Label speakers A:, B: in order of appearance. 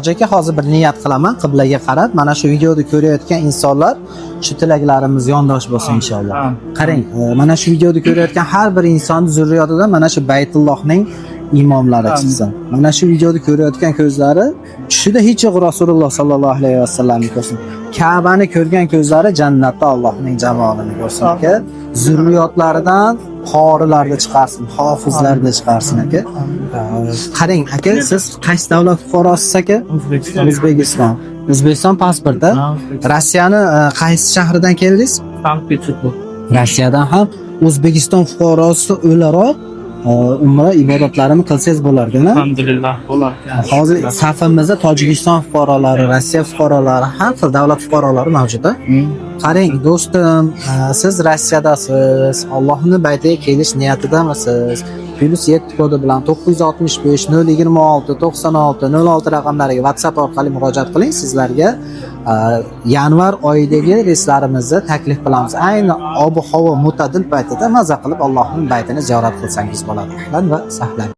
A: Hoji aka, hozir bir niyat qilaman qiblaga qarab. Mana shu videoni ko'rayotgan insonlar shu tilaklarimiz yondosh bo'lsin inshaalloh. Qarang, mana shu videoni ko'rayotgan har bir inson zurriyotidan mana shu Baytullohning imomlari chiqsin. Mana shu videoni ko'rayotgan ko'zlari tushida hech yo'q Rasululloh sallallohu alayhi vasallamni ko'rsin. Ka'bani ko'rgan ko'zlari jannatda Allohning jamolini ko'rsin aka. Zurriyotlaridan qorilarda chiqarsin, hofizlarda chiqarsin aka. Qarang aka, siz qaysi davlat fuqarosiz aka? O'zbekiston. O'zbekiston pasporti. Rossiyani qaysi shahridan keldingiz?
B: Sankt-Peterburg.
A: Rossiyadan ham O'zbekiston fuqarosi o'laroq umra ibodatlarini qilsangiz bo'lar-ku-na?
B: Alhamdulillah, bo'lar.
A: Hozir safimizda Tojikiston fuqarolari, Rossiya fuqarolari, har xil davlat fuqarolari mavjud. Qarang do'stim, siz Rossiyadasiz, Allohning baytiga kelish niyatidamisiz? +7 kodi bilan 965 026 96 06 raqamlariga WhatsApp orqali murojaat qiling. Sizlarga yanvar oyidagi reyslarimizni taklif qilamiz. Ayni ob-havo mo'tadil paytida maza qilib Allohning baytini ziyorat qilsangiz bo'ladi. Ahlan va sahlan.